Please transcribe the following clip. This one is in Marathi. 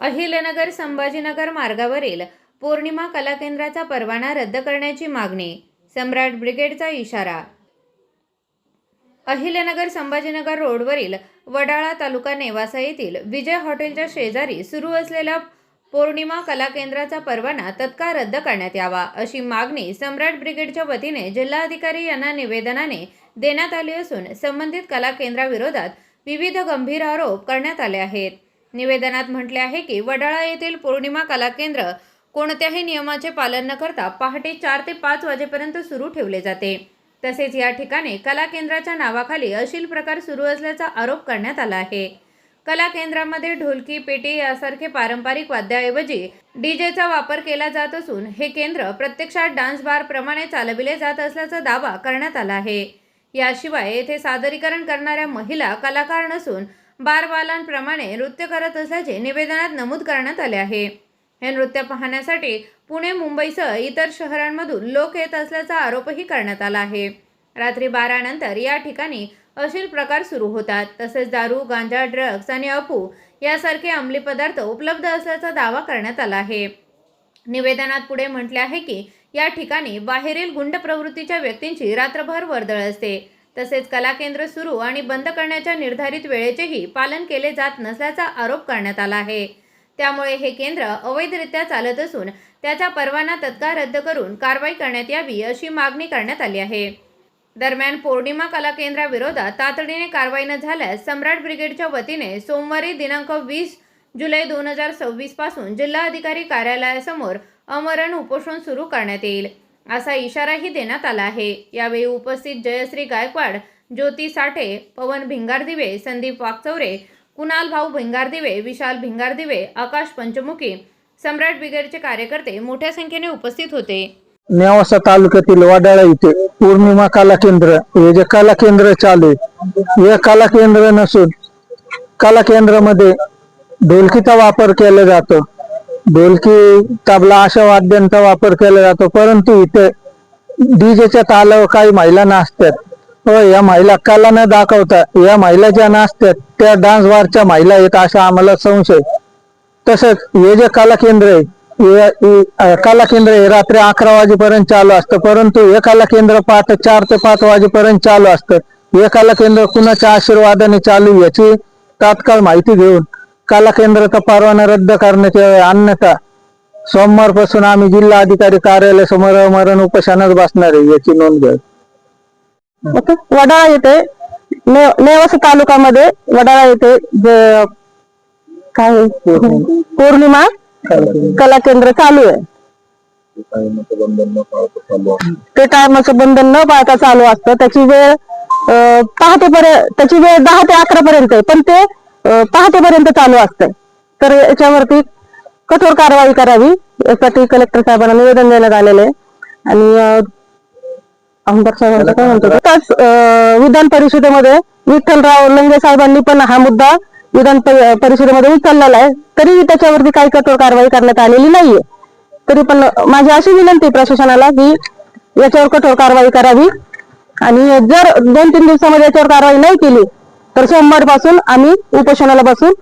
अहिल्यानगर संभाजीनगर मार्गावरील पौर्णिमा कला केंद्राचा परवाना रद्द करण्याची मागणी. सम्राट ब्रिगेडचा इशारा. अहिल्यानगर संभाजीनगर रोडवरील वडाळा तालुका नेवासा येथील विजय हॉटेलच्या शेजारी सुरू असलेला पौर्णिमा कला केंद्राचा परवाना तत्काळ रद्द करण्यात यावा, अशी मागणी सम्राट ब्रिगेडच्या वतीने जिल्हाधिकारी यांना निवेदनाने देण्यात आली असून संबंधित कला केंद्राविरोधात विविध गंभीर आरोप करण्यात आले आहेत. निवेदनात म्हटले आहे की वडाळा येथील पौर्णिमा कला केंद्र कोणत्याही नियमाचे पालन न करता पहाटे 4 ते 5 वाजेपर्यंत सुरू ठेवले जाते. तसेच या ठिकाणी कला केंद्राच्या नावाखाली अश्लील प्रकार सुरू असल्याचा आरोप करण्यात आला आहे. कला केंद्रामध्ये ढोलकी, पेटी यासारखे पारंपरिक वाद्याऐवजी डीजेचा वापर केला जात असून हे केंद्र प्रत्यक्षात डान्स बार प्रमाणे चालविले जात असल्याचा दावा करण्यात आला आहे. याशिवाय येथे सादरीकरण करणाऱ्या महिला कलाकार नसून बारबालांप्रमाणे नृत्य करत असल्याचे निवेदनात नमूद करण्यात आले आहे. हे नृत्य पाहण्यासाठी पुणे, मुंबईसह इतर शहरांमधून लोक येत असल्याचा आरोपही करण्यात आला आहे. रात्री 12 नंतर या ठिकाणी अश्लील प्रकार सुरू होतात. तसेच दारू, गांजा, ड्रग्ज आणि अफू यासारखे अंमली पदार्थ उपलब्ध असल्याचा दावा करण्यात आला आहे. निवेदनात पुढे म्हटले आहे की या ठिकाणी बाहेरील गुंड प्रवृत्तीच्या व्यक्तींची रात्रभर वर्दळ असते. तसेच कला केंद्र सुरू आणि बंद करण्याच्या निर्धारित वेळेचेही पालन केले जात नसल्याचा आरोप करण्यात आला आहे. त्यामुळे हे केंद्र अवैधरित्या चालत असून त्याचा परवाना तत्काळ रद्द करून कारवाई करण्यात यावी, अशी मागणी करण्यात आली आहे. दरम्यान पौर्णिमा कला केंद्राविरोधात तातडीने कारवाई न झाल्यास सम्राट ब्रिगेडच्या वतीने सोमवारी दिनांक 20 जुलै 2026 पासून जिल्हाधिकारी कार्यालयासमोर आमरण उपोषण सुरू करण्यात येईल, असा इशाराही देण्यात आला आहे. यावेळी उपस्थित जयश्री गायकवाड, ज्योती साठे, पवन भिंगारदिवे, संदीप वाकचौरे, कुणाल भाऊ भिंगारदिवे, विशाल भिंगारदिवे, आकाश पंचमुखी, सम्राट ब्रिगेडचे कार्यकर्ते मोठ्या संख्येने उपस्थित होते. नेवासा तालुक्यातील वडाळा इथे पौर्णिमा कला केंद्र हे जे कला केंद्र चालू आहे, हे कला केंद्र नसून कला केंद्रामध्ये ढोलकीचा वापर केला जातो. ढोलकी, तबला अशा वाद्यांचा वापर केला जातो. परंतु इथे डीजेच्या तालावर काही महिला नाचतात व या महिला कला न दाखवता या महिला ज्या नाचतात त्या डान्स बारच्या महिला आहेत असा आम्हाला संशय. तसंच हे जे कला केंद्र आहे, कला केंद्र हे रात्री 11 वाजेपर्यंत चालू असतं. परंतु हे कला केंद्र पहाटे 4 ते 5 वाजेपर्यंत चालू असतं. हे कला केंद्र कुणाच्या आशीर्वादाने चालू याची तात्काळ माहिती घेऊन कला केंद्राचा परवाना रद्द करण्यात यावे, अन्यथा सोमवारपासून आम्ही जिल्हाधिकारी कार्यालयासमोर आमरण उपोषणास बसणार आहे, याची नोंद घ्या. वडाळा येथे नेवासा तालुक्यामध्ये वडाळा येथे काय पौर्णिमा कला केंद्र चालू आहे. ते टायमाचं बंधन न पाळता चालू असतं. त्याची वेळ त्याची वेळ 10 ते 11 पर्यंत आहे, पण ते पहाटेपर्यंत चालू असतंय. तर याच्यावरती कठोर कारवाई करावी यासाठी कलेक्टर साहेबांना निवेदन देण्यात आलेले आहे. आणि आमदार साहेबांचं काय म्हणतो, विधान परिषदेमध्ये विठ्ठलराव लंगे साहेबांनी पण हा मुद्दा विधान परिषदेमध्ये उचललेला आहे. तरीही त्याच्यावरती काही कठोर कारवाई करण्यात आलेली नाहीये. तरी पण माझी अशी विनंती प्रशासनाला की याच्यावर कठोर कारवाई करावी आणि जर 2-3 दिवसामध्ये याच्यावर कारवाई नाही केली तर सोमवारपासून आम्ही उपोषणाला बसून